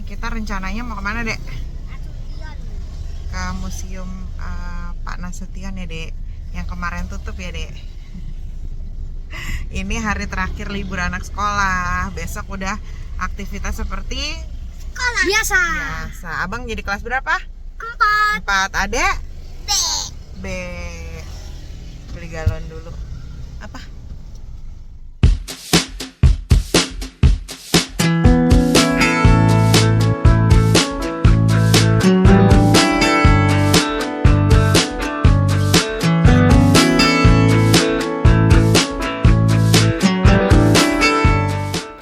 Nih kita rencananya mau kemana, Dek? Ke museum Pak Nasution ya, Dek. Yang kemarin tutup ya, Dek. Ini hari terakhir libur anak sekolah. Besok udah aktivitas seperti Sekolah. Biasa. biasa. Abang jadi kelas berapa? 4. 4. Adek? B. B. Beli galon dulu. Apa?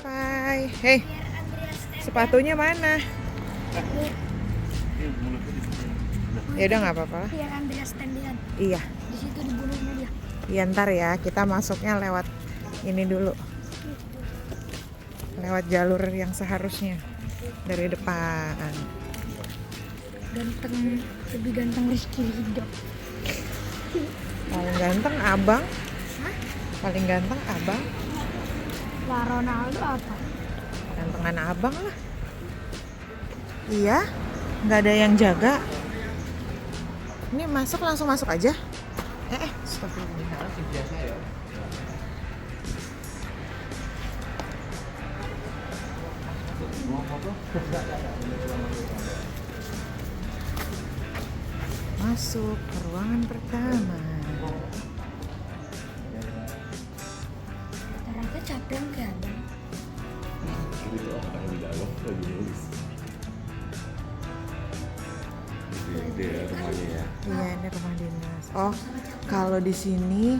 Hai. Hei, sepatunya mana? Ya udah nggak apa-apa lah. Biar Andreas standian. Iya. Di situ dibunuhnya dia. Iya ntar ya, kita masuknya lewat ini dulu. Lewat jalur yang seharusnya. Dari depan. Ganteng, lebih ganteng Rizky Ridho. Paling ganteng abang. Hah? Paling ganteng abang. Lah Ronaldo apa? Gantengan abang lah. Iya, nggak ada yang jaga. Ini masuk langsung masuk aja. Stop dulu. Masuk ke ruangan pertama. Rata-rata capek kayak abang. Itu orang di dalam lagi nulis. Gede ya rumahnya ya. Iya, ini rumah dinas. Oh, kalau di sini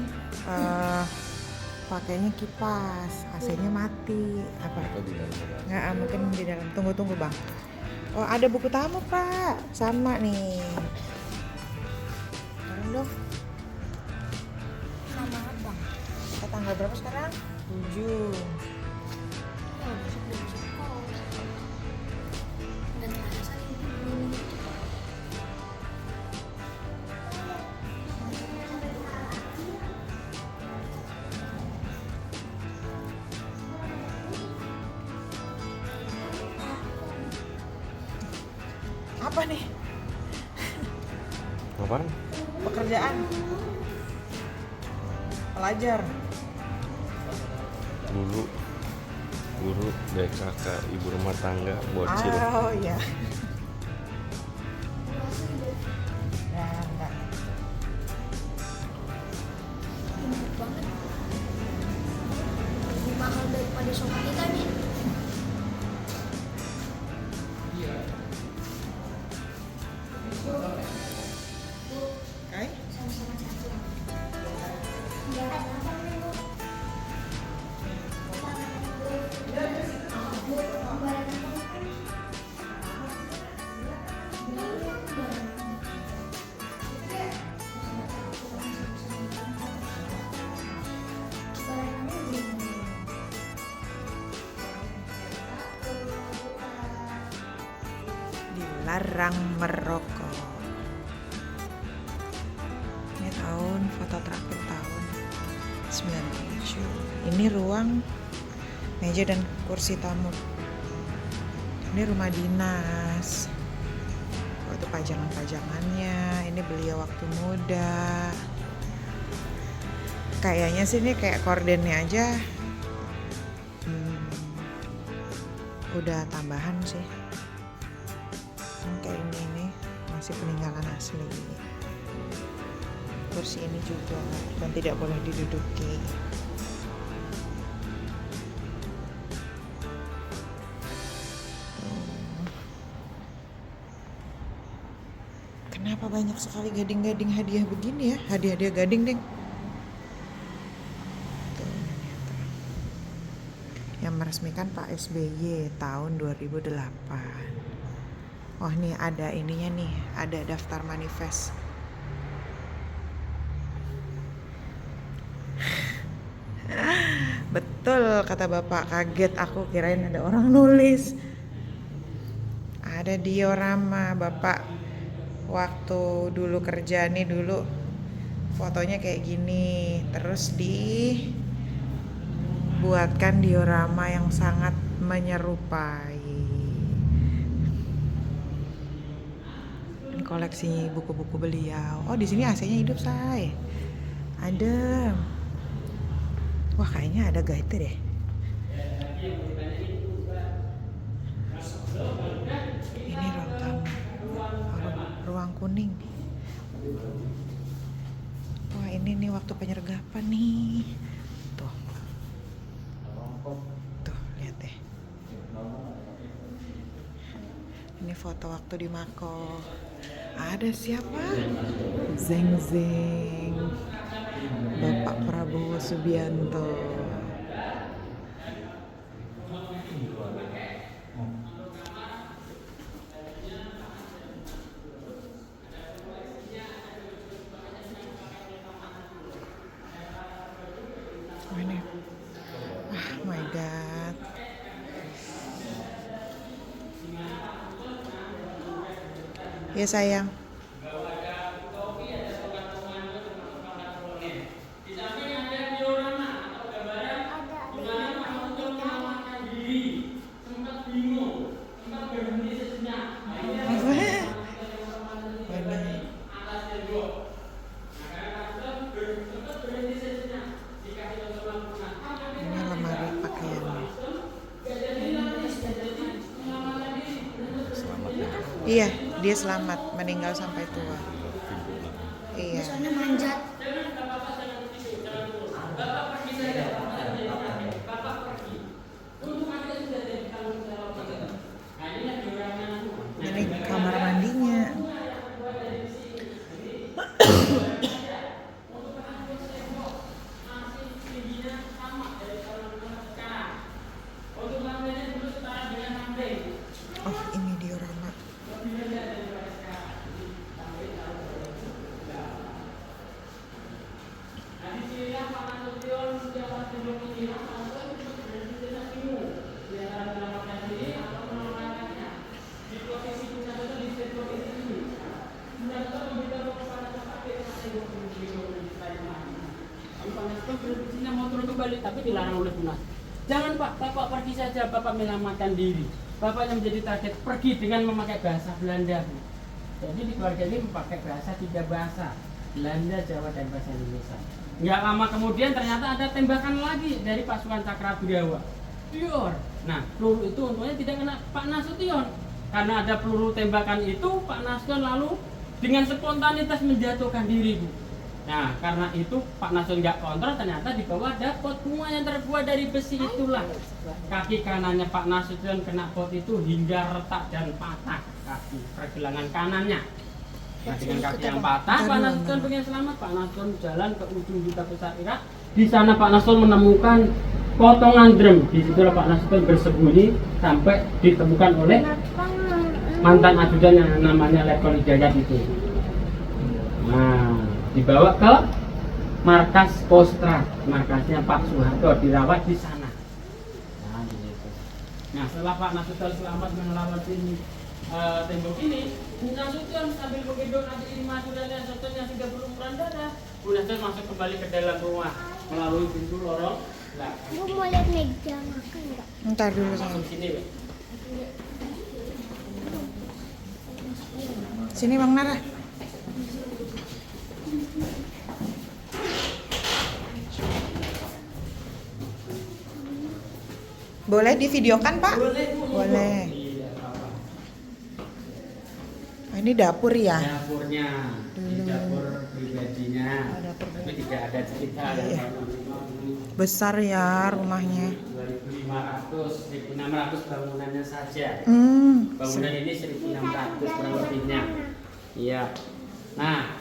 pakainya kipas, AC-nya mati. Apa? Atau di dalam ada. Nggak, mungkin di dalam. Tunggu bang. Oh, ada buku tamu Pak, sama nih. Turun dong. Nama abang. Kita tanggal berapa sekarang? 7. Oh, besok belum sekolah. Dan ada saling bunuh. Apa nih? Apaan? Pekerjaan. Pelajar. Dulu guru BKK ibu rumah tangga bocil. Oh iya. Ya, enggak. Enak banget. Lebih mahal daripada sofa kita nih. Kai? Sama-sama satu. Dilarang merokok. Ini tahun foto terakhir tahun 97. Ini ruang meja dan kursi tamu. Ini rumah dinas. Oh, itu pajangan-pajangannya. Ini beliau waktu muda. Kayaknya sih ini kayak kordennya aja. Udah tambahan sih. Kayak ini masih peninggalan asli. Kursi ini juga dan tidak boleh diduduki. Kenapa banyak sekali gading-gading hadiah begini ya? Hadiah-hadiah gading, Deng. Tuh, ternyata. Yang meresmikan Pak SBY tahun 2008. Oh, nih ada ininya nih, ada daftar manifest. Betul kata Bapak, kaget aku kirain ada orang nulis. Ada diorama Bapak waktu dulu kerja nih dulu fotonya kayak gini, terus dibuatkan diorama yang sangat menyerupai. koleksi buku-buku beliau. Oh, di sini AC-nya hidup, say. Adem. Wah, kayaknya ada guide deh. Ini ruang tamu. Ruang kuning. Wah, ini nih waktu penyergapan nih. Tuh. Tuh, lihat deh. Ini foto waktu di Mako. Ada siapa? Zeng Zeng. Bapak Prabowo Subianto. Oh, ini. Ah, my God. Ya sayang. Ini lemari pakaiannya. Selamat ya. Iya, dia selamat meninggal sampai tua. Iya. Soalnya manjat. Ini kamar mandinya. Oh, ini diorama. Berhentinya mau turun kembali tapi dilarang oleh Bunas. Jangan Pak, Bapak pergi saja, Bapak menyelamatkan diri. Bapak yang menjadi target pergi dengan memakai bahasa Belanda. Bu. Jadi di keluarga ini memakai bahasa 3 bahasa, Belanda, Jawa, dan bahasa Indonesia. Nggak lama kemudian ternyata ada tembakan lagi dari pasukan Cakrabidawa. Pior. Nah, peluru itu untungnya tidak kena Pak Nasution. Karena ada peluru tembakan itu, Pak Nasution lalu dengan spontanitas menjatuhkan diri, Bu. Nah, karena itu Pak Nasution nggak kontrol, ternyata di bawah ada pot bunga yang terbuat dari besi itulah. Kaki kanannya Pak Nasution kena pot itu hingga retak dan patah kaki pergelangan kanannya. Nah, dengan kaki yang patah, Pak Nasution pengen selamat. Pak Nasution jalan ke ujung duta besar Irak. Di sana Pak Nasution menemukan potongan drum. Di situlah Pak Nasution bersembunyi sampai ditemukan oleh mantan ajudan yang namanya Letkol Hidayat itu. Nah, dibawa ke markas Kostrad, markasnya Pak Soeharto, dirawat di sana. Nah, gitu. Nah, setelah Pak Nasution selamat melewati tembok ini, Bu Nasution sambil menggendong adik ini maju dan Nasution yang sudah berumuran darah, Bu Nasution masuk kembali ke dalam rumah melalui pintu lorong belakang. Gue mau lihat meja makan nggak? Ntar dulu sayang. Masuk sini, Wek. Sini Bang Nara. Boleh divideokan, Pak? Boleh, Bu. Boleh. Iya, apa. Oh, ini dapur ya? Dapurnya, ini dapur pribadinya, Oh, dapur tapi tidak ada cerita Iya. Besar ya rumahnya. 2.500, 1.600 bangunannya saja. Bangunan ini 1.600 kurang lebihnya. Iya. Nah,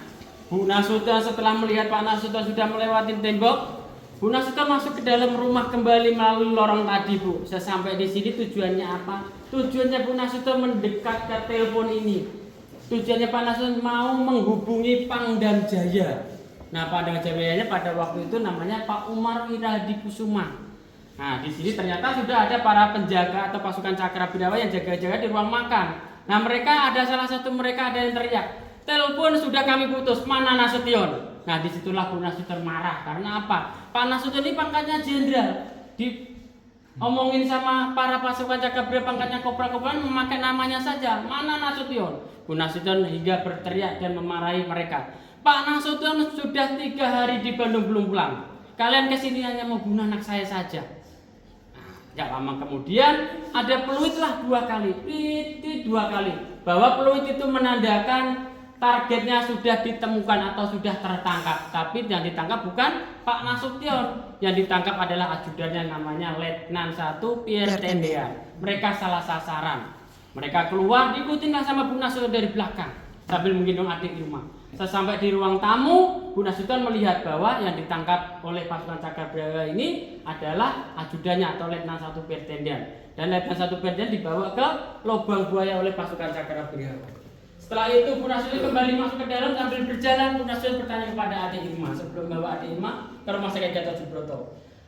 Bu Nasution setelah melihat Pak Nasution sudah melewati tembok, Bu Nasution masuk ke dalam rumah kembali melalui lorong tadi, Bu. Sesampai di sini tujuannya apa? Tujuannya Bu Nasution mendekat ke telepon ini. Tujuannya Pak Nasution mau menghubungi Pangdam Jaya. Nah, Pangdam Jayanya pada waktu itu namanya Pak Umar Wirahadikusuma. Nah, di sini ternyata sudah ada para penjaga atau pasukan Cakrabidawa yang jaga-jaga di ruang makan. Nah, mereka ada salah satu mereka ada yang teriak, "Telepon sudah kami putus, mana Nasution?" Nah, disitulah Bu Nasution marah. Karena apa? Pak Nasution ini pangkatnya jenderal. Omongin sama para pasukan Cakabria pangkatnya kopral-kopral memakai namanya saja. Mana Nasution? Bu Nasution hingga berteriak dan memarahi mereka. Pak Nasution sudah 3 hari di Bandung belum pulang. Kalian kesini hanya mau bunuh anak saya saja. Gak lama kemudian ada peluit lah 2 kali. Titit 2 kali. Bahwa peluit itu menandakan targetnya sudah ditemukan atau sudah tertangkap. Tapi yang ditangkap bukan Pak Nasution. Yang ditangkap adalah ajudannya namanya Letnan 1 Pierre Tendean. Mereka salah sasaran. Mereka keluar diikutin sama Bu Nasution dari belakang sambil menggendong adik Irma. Sesampai di ruang tamu, Bu Nasution melihat bahwa yang ditangkap oleh pasukan Cakabria ini adalah ajudannya atau Letnan 1 Pierre Tendean. Dan Letnan 1 Pierre Tendean dibawa ke lubang buaya oleh pasukan Cakabria. Setelah itu Bu Nasution kembali masuk ke dalam sambil berjalan. Bu Nasution bertanya kepada adik Irma sebelum membawa adik Irma ke rumah sakit Gatot Subroto.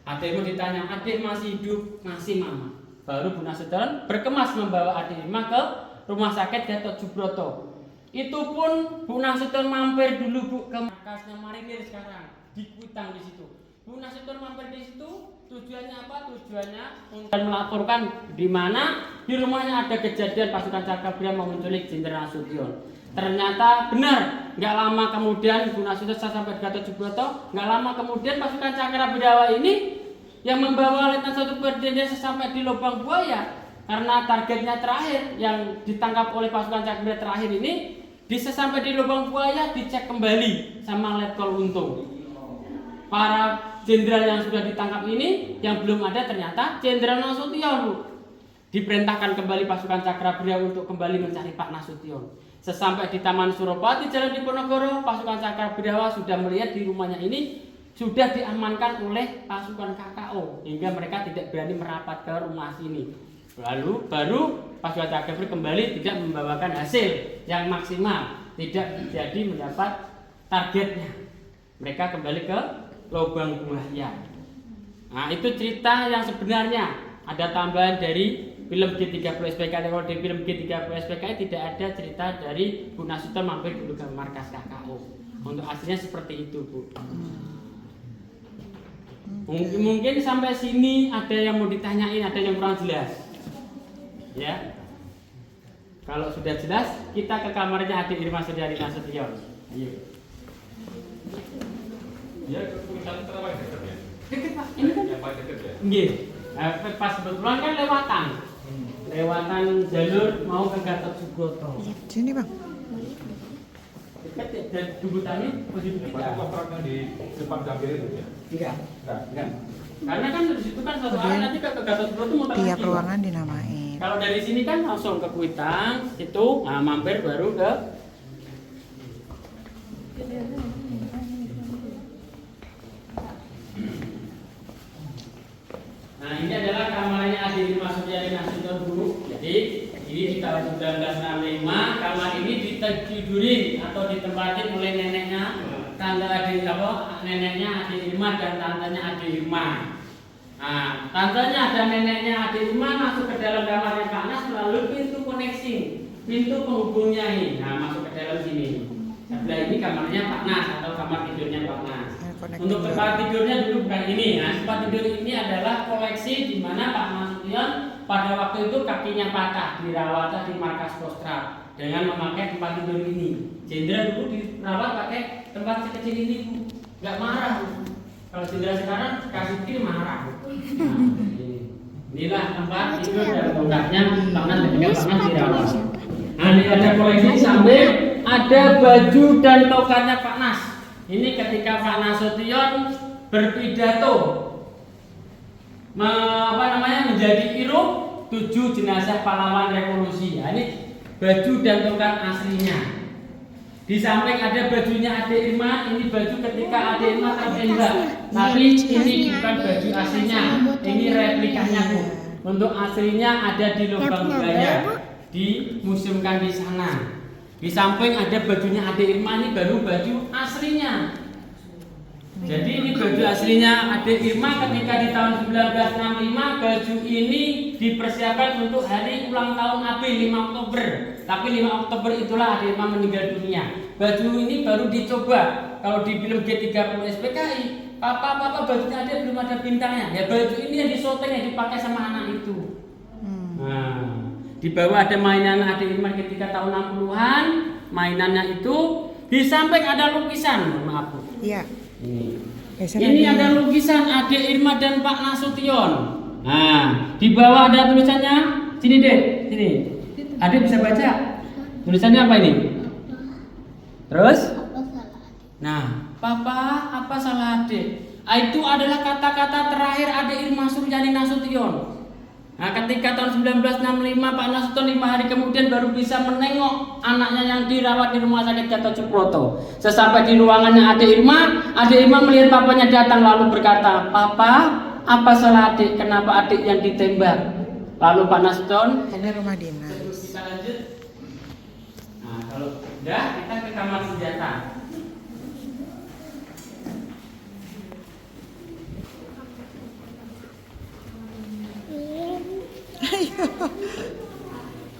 Adik Irma ditanya, adik masih hidup? Masih mama. Baru Bu Nasution berkemas membawa adik Irma ke rumah sakit Gatot Subroto. Itu pun Bu Nasution mampir dulu Bu ke markasnya marinir sekarang di Kuitang di situ. Bu Nasution mampir di situ tujuannya apa? Tujuannya untuk melaporkan di mana di rumahnya ada kejadian pasukan Cakabria mau menculik Jenderal Nasution. Ternyata benar, nggak lama kemudian Bu Nasution sampai di Gatot Subroto, nggak lama kemudian pasukan Cakabria ini yang membawa Letnan 1 Pierre Tendean sampai di lubang buaya karena targetnya terakhir yang ditangkap oleh pasukan Cakabria terakhir ini. Sampai di lubang buaya dicek kembali sama Letkol Untung. Para jenderal yang sudah ditangkap ini yang belum ada ternyata Jenderal Nasution. Diperintahkan kembali pasukan Cakabria untuk kembali mencari Pak Nasution. Sesampai di Taman Suropati Jalan Diponegoro, pasukan Cakabria sudah melihat di rumahnya ini sudah diamankan oleh pasukan KKO hingga mereka tidak berani merapat ke rumah sini. Lalu baru pasukan Cakabria kembali tidak membawakan hasil yang maksimal, tidak jadi mendapat targetnya. Mereka kembali ke lubang buaya. Nah, itu cerita yang sebenarnya. Ada tambahan dari film G30 SPKI. Kalau di film G30 SPKI tidak ada cerita dari Bu Nasution mampir dulu ke markas KKO. Untuk aslinya seperti itu, Bu. Mungkin sampai sini ada yang mau ditanyain, ada yang kurang jelas. Ya, kalau sudah jelas kita ke kamarnya adik Irma Suryani Nasution. Ayo. Ya, kita terlalu dekat ya. Dekat Pak, ini kan? Yang paling dekat ya. Nggih. Pas kebetulan kan lewatan jalur mau ke Gatot Subroto. Sini bang. Dekat ya, dan jemputannya posisi Yang kita. paling kontraknya di depan Gambir itu ya. Enggak. Karena kan dari situ kan suatu hari nanti ke Gatot Subroto muter Tiap lagi. ruangan dinamain. Kalau dari sini kan langsung ke Kuitang, itu mampir baru ke Nah, ini adalah kamarnya adik Irma Suryani Nasution dulu. Jadi, ini di tahun 1965 kamar ini ditidurin atau ditempatin oleh neneknya, tante adik neneknya adik Irma dan tantenya adik Irma. Nah, tantenya dan neneknya adik Irma masuk ke dalam kamarnya Pak Nas melalui pintu koneksi, pintu penghubungnya ini. Nah, masuk ke dalam sini. Sebelah ini kamarnya Pak Nas atau kamar tidurnya Pak Nas. Untuk tempat tidurnya dulu bukan ini. Nah, tempat tidur ini adalah koleksi di mana Pak Nasution pada waktu itu kakinya patah, dirawat di markas Kostrad dengan memakai tempat tidur ini. Jenderal dulu dirawat pakai tempat sekecil ini, Bu. Nggak marah, Bu. Kalau jenderal sekarang kasih kecil marah, Bu. Nah, inilah tempat tidur dan tongkatnya Pak Nas ketika Pak Nas dirawat. Nah, ini ada koleksi sampai ada baju dan tongkatnya Pak Nas. Ini ketika Pak Nasution berpidato menjadi irup 7 jenazah pahlawan revolusi. Nah, ini baju dan tongkat aslinya. Di samping ada bajunya adik Irma, ini baju ketika adik Irma tertembak. Tapi ini bukan baju aslinya, ini replikanya, Bu. Untuk aslinya ada di lubang buaya, dimuseumkan di sana. Di samping ada bajunya adik Irma, ini baru baju aslinya. Jadi ini baju aslinya adik Irma ketika di tahun 1965 baju ini dipersiapkan untuk hari ulang tahun AB 5 Oktober. Tapi 5 Oktober itulah adik Irma meninggal dunia. Baju ini baru dicoba. Kalau di film G30 SPKI Papa bajunya adik belum ada bintangnya. Ya baju ini yang disyuting yang dipakai sama anak itu. Nah, di bawah ada mainan adik Irma ketika tahun 60-an. Mainannya itu di samping ada lukisan, maaf Bu. Iya. Ini ada lukisan adik Irma dan Pak Nasution. Nah, di bawah ada tulisannya. Sini deh, sini. Adik bisa baca? Tulisannya apa ini? Terus? Nah, Papa, apa salah adik? Itu adalah kata-kata terakhir adik Irma Suryani Nasution. Nah, ketika tahun 1965 Pak Nasution 5 hari kemudian baru bisa menengok anaknya yang dirawat di rumah sakit Gatot Subroto. Sesampai di ruangannya adik Irma melihat papanya datang lalu berkata, "Papa, apa salah adik? Kenapa adik yang ditembak?" Lalu Pak Nasution, ini rumah dinas. kita lanjut. Nah, kalau udah kita ke kamar senjata.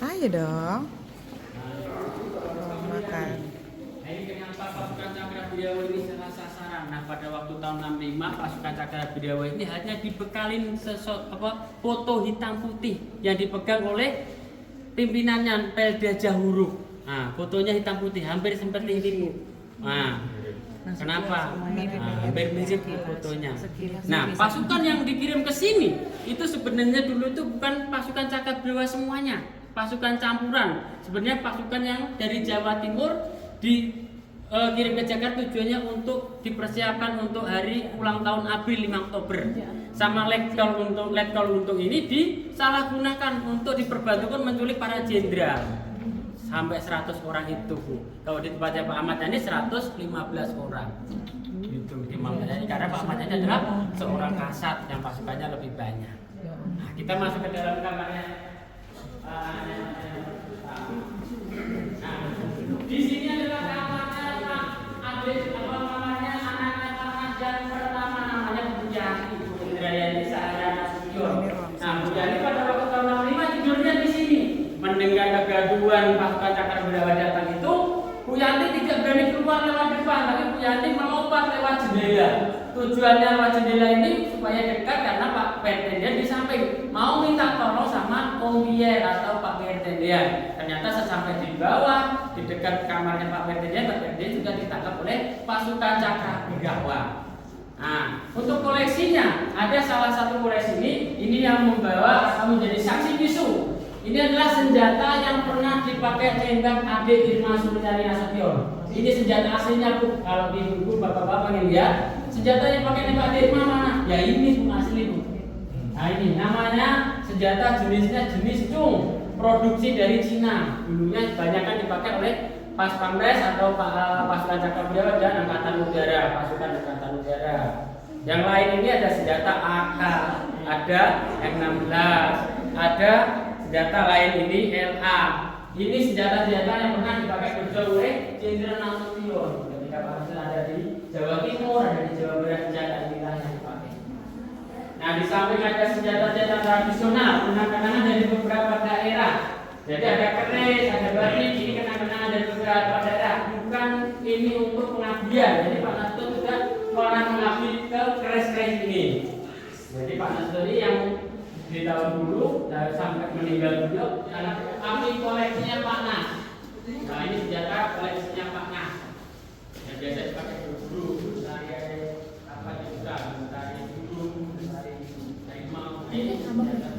Ayo dong. Makan. Nah, ini kenapa pasukan Cakrabidawa ini salah sasaran. Nah, pada waktu tahun 65 pasukan Cakrabidawa ini hanya dibekalin foto hitam putih yang dipegang oleh pimpinannya Pelda Jahuruk. Nah, fotonya hitam putih hampir seperti ini Bu. Nah, kenapa? Hampir mirip fotonya. Nah, pasukan yang dikirim ke sini itu sebenarnya dulu itu bukan pasukan Cakrabidawa semuanya, pasukan campuran. Sebenarnya pasukan yang dari Jawa Timur dikirim ke Jakarta tujuannya untuk dipersiapkan untuk hari ulang tahun ABRI 5 Oktober. Sama letkol untuk ini disalahgunakan untuk diperbantukan menculik para jenderal. Sampai 100 orang itu Bu. Kalau di tempatnya Pak Ahmad Yani 115 orang. Gitu di Ahmad Yani karena Pak Ahmad Yani adalah seorang kasat yang pasukannya lebih banyak. Nah, kita masuk ke dalam kamarnya. Nah, di sini adalah kamarnya Pak adik namanya anaknya Pak Ahmad pertama namanya Bu Yani, Bu Indrayani Saharana Nasution. Nah, Bu Yani pada waktu tahun 65 tidurnya di sini. Mendengar kegaduhan pasukan Cakrabidawa datang itu, Bu Yanti tidak berani keluar lewat depan, tapi Bu Yanti melompat lewat jendela. Tujuannya lewat jendela ini supaya dekat karena Pak Pertendian di samping mau minta tolong sama Om Pierre atau Pak Pertendian. Ternyata sesampai di bawah, di dekat kamarnya Pak Pertendian juga ditangkap oleh pasukan Cakrabidawa. Nah, untuk koleksinya ada salah satu koleksi ini yang membawa atau menjadi saksi bisu. Ini adalah senjata yang pernah dipakai nembak adik Irma Suryani Nasution. Ini senjata aslinya Bu. Kalau di buku bapak-bapak ingin lihat, senjata yang pakai nembak adik Irma mana? Ya ini Bu, asli Bu. Nah ini namanya senjata jenisnya jenis cung, produksi dari Cina. Dulunya kebanyakan dipakai oleh Pas Pampres atau pasukan Cakrabidawa dan Angkatan Udara, pasukan Angkatan Udara. Yang lain ini ada senjata AK, ada M16, ada senjata lain ini LA. Ini senjata-senjata yang pernah dipakai kerja oleh Jenderal Nasution ketika Pak Nasution ada di Jawa Timur, ada di Jawa Barat, senjata inilah yang dipakai. Nah, di samping ada senjata-senjata tradisional, kenang-kenangan dari beberapa daerah. Jadi ada keris, ada batik, ini kenang-kenangan dari beberapa daerah. Bukan ini untuk pengabdian. Jadi Pak Nasution juga pernah mengabdi ke keris-keris ini. Jadi Pak Nasution ini yang di tahun dulu dari sampai meninggal beliau kami koleksinya Pak Nas. Nah ini senjata koleksinya Pak Nas yang biasa dipakai guru dari apa juga dari guru dari mau ini senjata.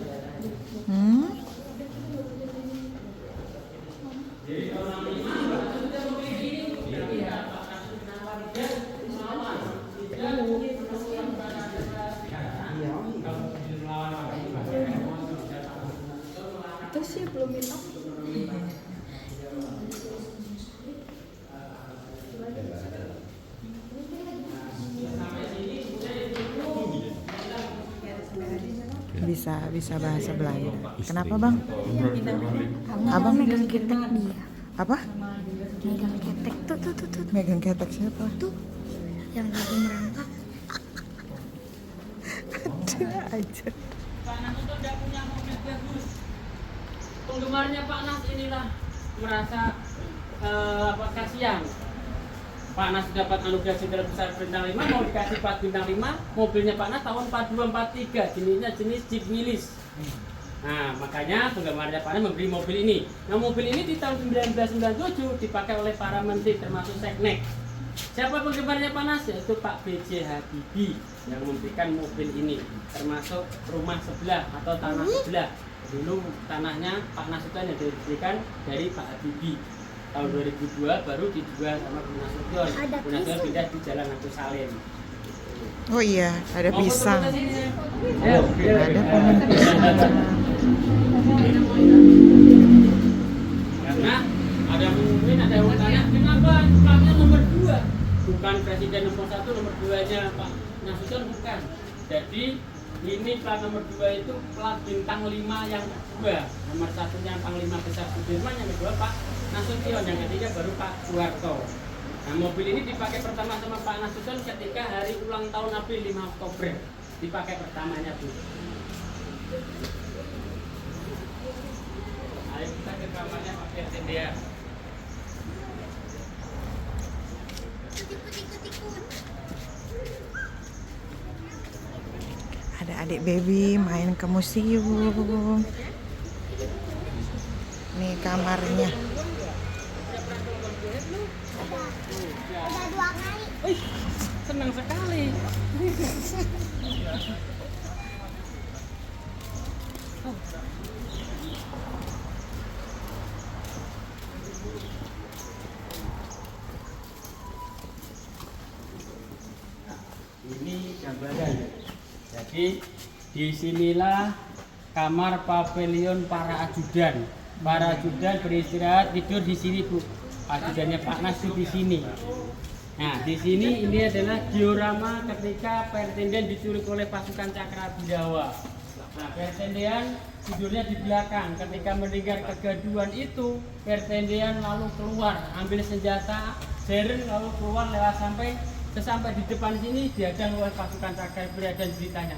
Jadi tahun 65 Pak Nas sudah memiliki ini. Tapi ya Pak Nas kenapa dia melawan? Tidak Itu sih belum minum. Bisa bahasa Belanda. Kenapa Bang? Abang megang ketek dia. Apa? Megang ketek tuh. Megang ketek siapa? Tuh. Yang lagi merangkak. Ada aja. Pak Nas itu tidak punya mobil bagus. Penggemarnya Pak Nas inilah merasa kasihan. Pak Nas dapat anugerah jenderal besar bintang 5, mau dikasih pas bintang 5, mobilnya Pak Nas tahun 4243, jenisnya jenis Jeep Willys. Nah, makanya penggemarnya Pak Nas membeli mobil ini. Nah, mobil ini di tahun 1997 dipakai oleh para menteri termasuk Seknek. Siapa penggemarnya Pak Nas? Yaitu Pak B.J. Habibie yang memberikan mobil ini, termasuk rumah sebelah atau tanah sebelah. Dulu tanahnya Pak Nas itu hanya diberikan dari Pak Habibie. Tahun 2002 baru dijual sama Bu Nasution. Bu Nasution pindah di Jalan Agus Salim. Oh iya, ada Mau foto pisang. foto sini? Ada pohon pisang. Karena ada mungkin ada yang tanya kenapa platnya nomor 2 bukan presiden nomor 1, nomor 2-nya Pak Nasution, bukan. Jadi ini plat nomor 2 itu plat bintang 5 yang kedua. Nomor 1-nya Panglima Besar Sudirman, yang kedua Pak Nasution, yang ketiga baru Pak Soeharto. Nah, mobil ini dipakai pertama sama Pak Nasution ketika hari ulang tahun April 5 Oktober. Dipakai pertamanya, Bu. Ayo kita ke kamarnya Pak Fertendia. Ada adik baby main ke museum. Nih kamarnya. Senang sekali. Ini gambaran. Jadi disinilah kamar pavilion para ajudan. Para ajudan beristirahat tidur di sini, Bu. Ajudannya Pak Nas itu di sini. Nah, di sini ini adalah diorama ketika Pertendian diculik oleh pasukan Cakrabidawa. Nah, Pertendian tidurnya di belakang. Ketika mendengar kegaduhan itu, Pertendian lalu keluar, ambil senjata, jeren lalu keluar lewat sampai di depan sini dihadang oleh pasukan Cakrabidawa dan ditanya.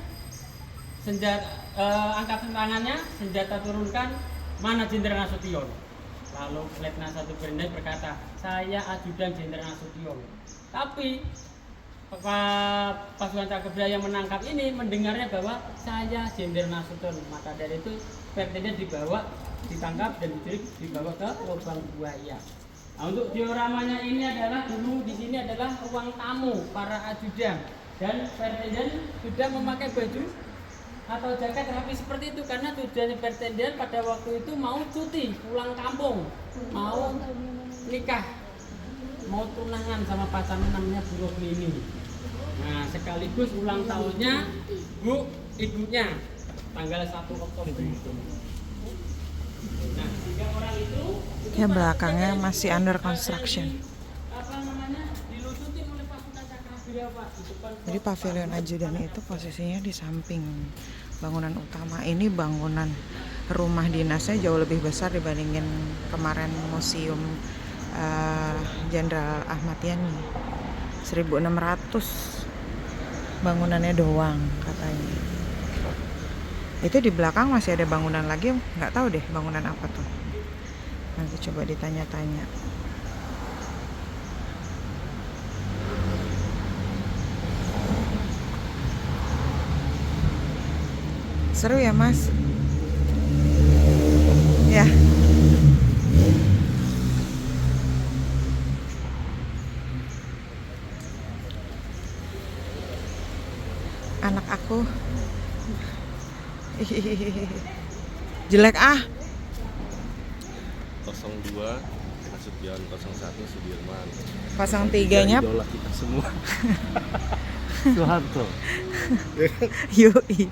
Angkat tangannya, senjata turunkan, mana Jenderal Nasution? Lalu Letnan 1 Pertendian berkata, saya ajudan Jenderal Nasution. Tapi pasukan Cakrabidawa yang menangkap ini mendengarnya bahwa saya Jenderal Nasution. Maka dari itu Pertendian ditangkap dan dibawa ke lubang buaya. Nah, untuk dioramanya ini adalah dulu di sini adalah ruang tamu para ajudan, dan Pertendian sudah memakai baju atau jaket rapi seperti itu karena tujuannya Pertendian pada waktu itu mau cuti pulang kampung, mau nikah, mau tunangan sama pasangan namanya Bu Rohmini. Nah, sekaligus ulang tahunnya ibunya tanggal 1 Oktober itu. Nah, 3 orang itu Ya belakangnya masih under construction. dilusutin oleh pasukan Cakrabidawa, Pak, di depan. Jadi pavilion ajudan itu posisinya di samping bangunan utama. Ini bangunan rumah dinasnya jauh lebih besar dibandingin kemarin museum Jenderal Ahmad Yani. 1600 bangunannya doang katanya. Itu di belakang masih ada bangunan lagi, nggak tahu deh bangunan apa tuh. Nanti coba ditanya-tanya. Seru ya, Mas? Ya. Anak aku jelek ah. 02 Nasution, 01 Sudirman. 03-nya Idola kita semua. Soeharto. Yoi.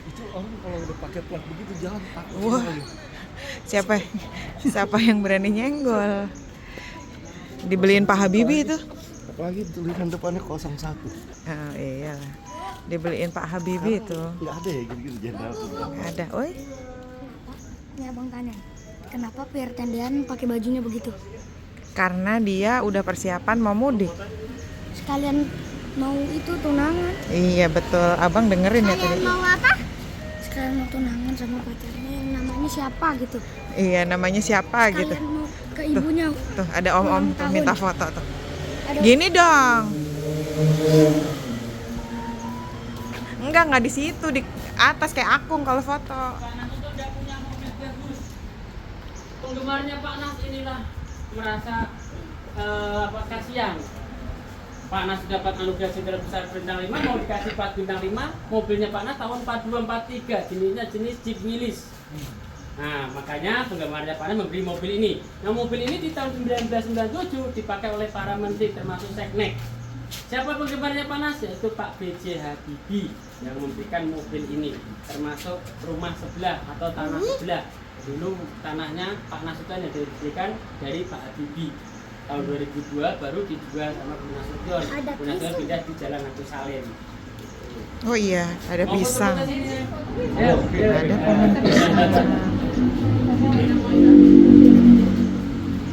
Itu orang kalau udah pakai plat begitu jalan takut. Wah. Siapa yang berani nyenggol? Dibeliin Pak Habibie itu. Apalagi tulisan depannya 01. Oh iyalah. Dibeliin Pak Habibie itu. Enggak ada ya gitu-gitu jenderal tuh. Nggak ada. Oi. Ini abang tanya, kenapa Pertendian pakai bajunya begitu? Karena dia udah persiapan mau mudik. Sekalian mau itu tunangan. Iya betul. Abang dengerin ya tadi. Mau apa? Sekalian mau tunangan sama pacarnya yang namanya siapa gitu. Iya namanya siapa gitu. Sekalian mau ke ibunya. Tuh ada om-om tuh minta foto tuh. Gini dong. Enggak di situ, di atas kayak Akung kalau foto. Pak Nas itu tidak punya mobil bagus. Penggemarnya Pak Nas inilah merasa kasihan. Pak Nas dapat anugerah Jenderal Besar bintang 5, mau dikasih 4 bintang 5. Mobilnya Pak Nas tahun 4243, jenisnya jenis Jeep Willys. Nah, makanya penggemarnya Pak Nas membeli mobil ini. Nah, mobil ini di tahun 1997 dipakai oleh para menteri termasuk Seknek. Siapa penggemarnya Pak Nas? Yaitu Pak B.J. Habibie yang memberikan mobil ini, termasuk rumah sebelah atau tanah sebelah. Dulu tanahnya Pak Nas itu hanya diberikan dari Pak Habibie. Tahun 2002 baru dijual sama Bu Nasution. Bu Nasution pindah di Jalan Agus Salim. Oh iya, ada Mau foto pisang. foto sini? Ayo, Ada pohon pisang.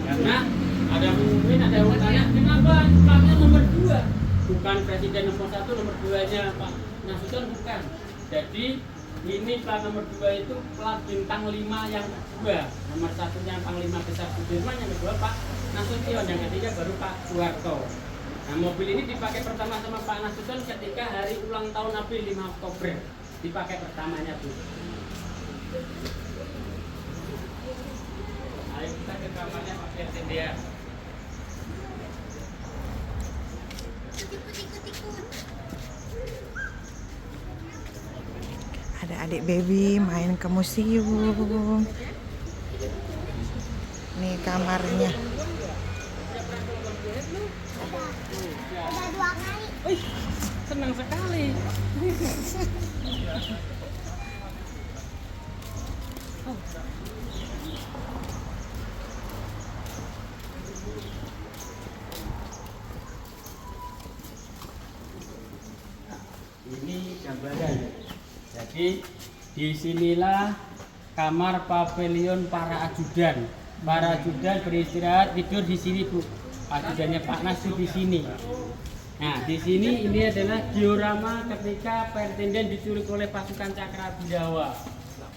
Karena ada mungkin ada yang tanya kenapa platnya nomor 2 bukan presiden nomor 1, nomor 2-nya Pak Nasution, bukan. Jadi ini plat nomor 2 itu plat bintang 5 yang kedua. Nomor 1-nya Panglima Besar Sudirman, yang kedua Pak Nasution, yang ketiga baru Pak Soeharto. Nah, mobil ini dipakai pertama sama Pak Nasution ketika hari ulang tahun April 5 Oktober. Dipakai pertamanya, Bu. Ayo kita ke kamarnya Pak Firtendia. Ada adik baby main ke museum. Nih kamarnya. Wih, senang sekali. Ini gambaran. Jadi disinilah kamar pavilion para ajudan. Para ajudan beristirahat tidur di sini, Bu. Ajudannya Pak Nas itu di sini. Nah, di sini ini adalah diorama ketika Pertendian diculik oleh pasukan Cakrabidawa.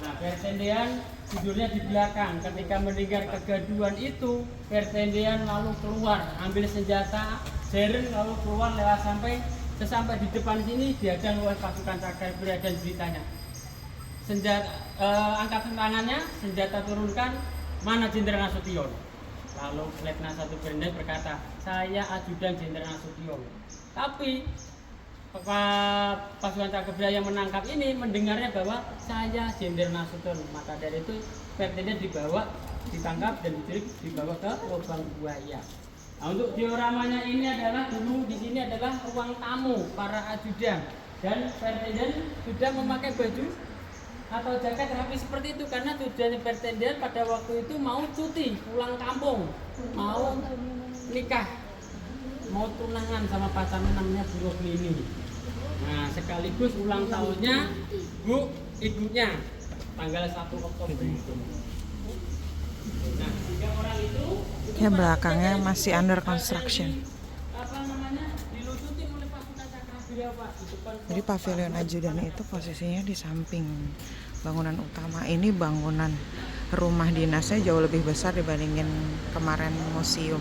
Nah, Pertendian tidurnya di belakang. Ketika mendengar kegaduhan itu, Pertendian lalu keluar, ambil senjata, seren lalu keluar lewat sesampai di depan sini dihadang oleh pasukan Cakrabidawa dan beritanya. Angkat tangannya, senjata turunkan, mana Jenderal Nasution? Lalu Letnan 1 Pertendian berkata, saya ajudan Jenderal Nasution. Tapi pasukan Cakrabidawa yang menangkap ini mendengarnya bahwa saya Jenderal Nasution. Maka dari itu Pertendian ditangkap dan dibawa ke lubang buaya. Nah, untuk dioramanya ini adalah dulu di sini adalah ruang tamu para ajudan, dan Pertendian sudah memakai baju atau jaket rapi seperti itu karena tujuannya Pertendian pada waktu itu mau cuti pulang kampung, mau nikah, mau tunangan sama pacarnya namanya Bu Roglini. Nah, sekaligus ulang tahunnya ibunya tanggal 1 Oktober itu. Nah, 3 orang itu Ya belakangnya masih under construction. dilucuti oleh pasukan Cakrabidawa, Pak. Di depan Jadi pavilion ajudan itu posisinya di samping bangunan utama. Ini bangunan rumah dinasnya jauh lebih besar dibandingin kemarin museum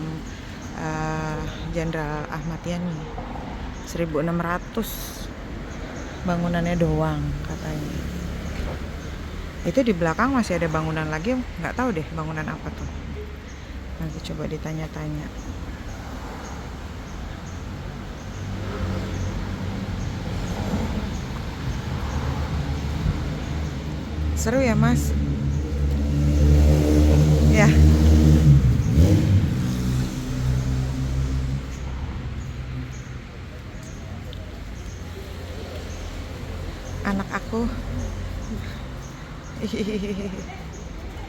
Jenderal Ahmad Yani. 1600 bangunannya doang katanya. Itu di belakang masih ada bangunan lagi, nggak tahu deh bangunan apa tuh. Nanti coba ditanya-tanya. Seru ya, Mas? Ya. Anak aku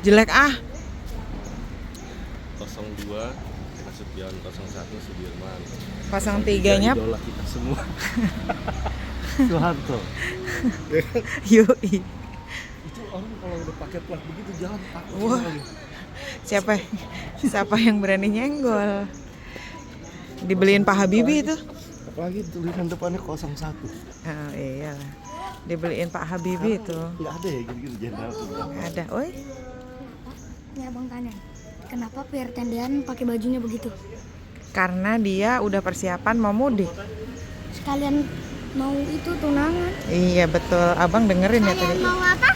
jelek ah. 02 Nasution, 01 Sudirman. 03-nya Idola kita semua. Soeharto. Yoi. Itu orang kalau udah pakai plat begitu jalan takut. Wah. Siapa yang berani nyenggol? Dibeliin Pak Habibie itu. Apalagi tulisan depannya 01. Oh iya. Dibeliin Pak Habibie itu. Enggak ada ya gitu-gitu jenderal. Nggak ada. Oi. Ini abang tanya, kenapa Pertendian pakai bajunya begitu? karena dia udah persiapan mau mudik. Sekalian mau itu tunangan. Iya betul, abang dengerin ya tadi. Mau apa?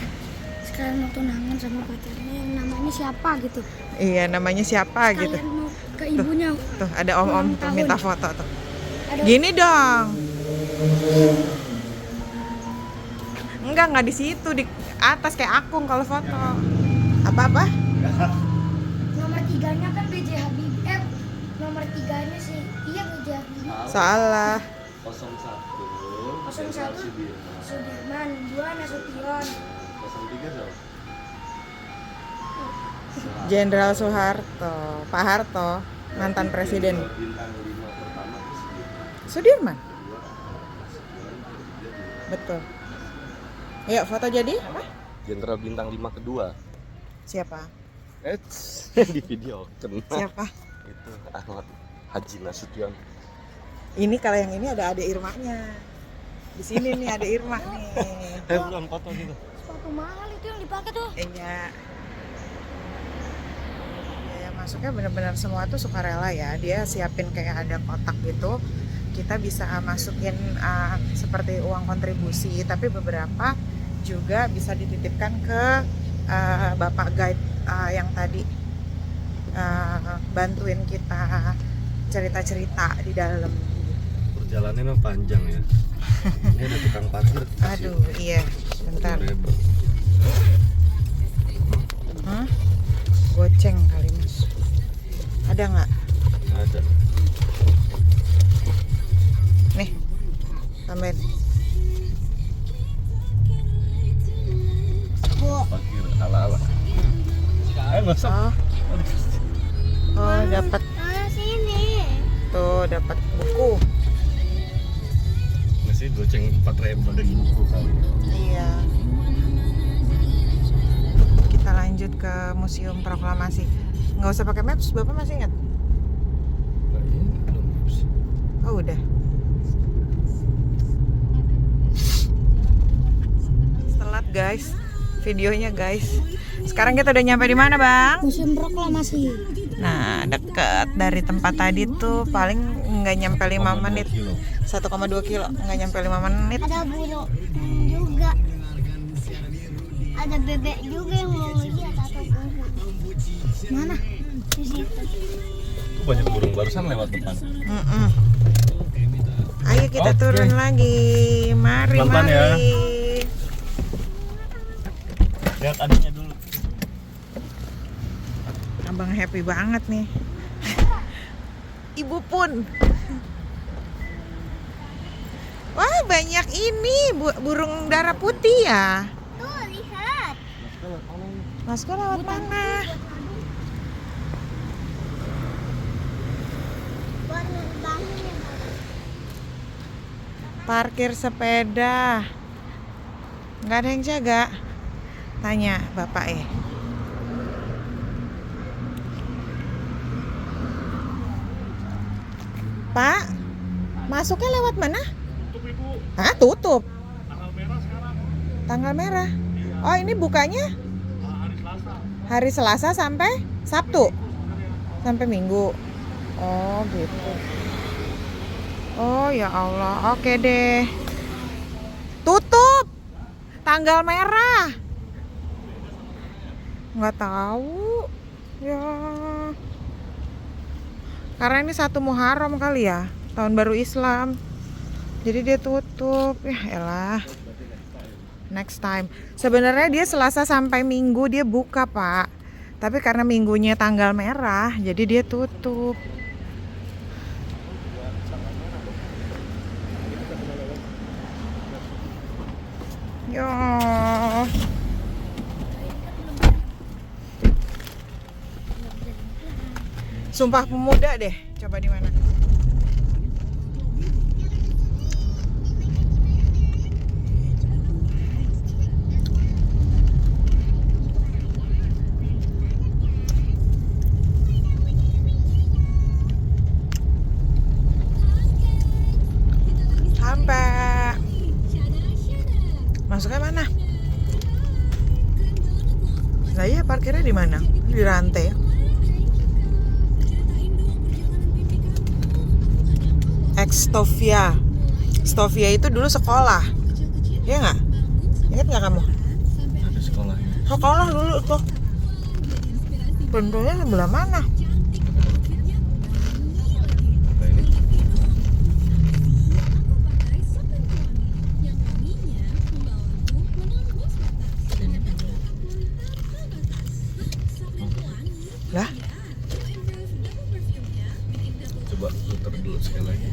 Sekalian mau tunangan sama pacarnya yang namanya siapa gitu. Iya namanya siapa gitu. Sekalian mau ke ibunya. Tuh ada om-om Ulang tuh tahun. minta foto tuh. Ada Gini dong. Enggak di situ, di atas kayak akung kalau foto. Apa-apa? nomor 3-nya kan BJ Habibie. Nomor 3-nya sih. Iya BJ Habibie. Salah. 01 01 Sudirman, 2 Nasution. 03 dong. Jenderal Soeharto, Pak Harto, mantan presiden. Bintang 5 pertama Sudirman. Betul. Yuk foto jadi apa? Jenderal bintang 5 kedua. Siapa? Di video kena. Siapa? Itu Ahmad Haji Nasution. Ini kalau yang ini ada Ade Irmanya. Di sini nih ada Irma nih. Bukan foto gitu. Sepatu mahal itu yang dipakai tuh. Iya. Ya, masuknya benar-benar semua tuh sukarela ya. Dia siapin kayak ada kotak gitu. Kita bisa masukin seperti uang kontribusi, tapi beberapa juga bisa dititipkan ke Bapak guide yang tadi bantuin kita cerita-cerita di dalam. Perjalanannya memang panjang ya. Ini ada tukang parkir. Aduh, iya. Bentar. Hah? Goceng kali mas. Ada nggak? Ada. Nih, tambahin. Parkir ala-ala. Masuk. Oh dapat Sini. tuh, dapat buku. Masih goceng 4.000 dari buku kali. Iya. Kita lanjut ke Museum Proklamasi. Nggak usah pakai maps, bapak masih ingat? Nah, ini belum habis. Oh udah. Telat guys, videonya guys. Sekarang kita udah nyampe di mana bang? Museum Proklamasi. Nah deket dari tempat tadi tuh paling nggak nyampe 5 menit. 1,2 kilo, nggak nyampe 5 menit. Ada burung juga. Ada bebek juga yang mau lihat atau burung. Mana? Di situ. Banyak burung barusan lewat depan. Ayo kita Oke. turun lagi. Mari Pelan-pelan mari. ya. Lihat adiknya dulu. Abang happy banget nih. Ibu pun. Wah banyak ini burung darah putih ya. Tuh lihat. Masuknya lewat mana? Buat nerbangin ya. Parkir sepeda. Nggak ada yang jaga. Tanya bapak Pak, masuknya lewat mana? Tutup ibu, Hah, tutup. tanggal merah sekarang. Tanggal merah. Oh, ini bukanya Hari Selasa. hari Selasa sampai Sabtu. Sampai Minggu. Oh, gitu. Oh, ya Allah. Oke deh. Tutup. Tanggal merah. Nggak tahu. Ya. Karena ini 1 Muharram kali ya, tahun baru Islam. Jadi dia tutup. Ya elah. Next time. Sebenarnya dia Selasa sampai Minggu dia buka, Pak. Tapi karena minggunya tanggal merah, jadi dia tutup. Yo. Sumpah Pemuda deh. Coba di mana? Sampai. Masuknya mana? Nah iya parkirnya di mana? Di rantai. Ex Stovia. Stovia itu dulu sekolah. Iya nggak? Ingat nggak kamu? Ada sekolahnya. Sekolah dulu tuh. Pintunya sebelah mana? Apa ini? Lah? Coba putar dulu sekali lagi.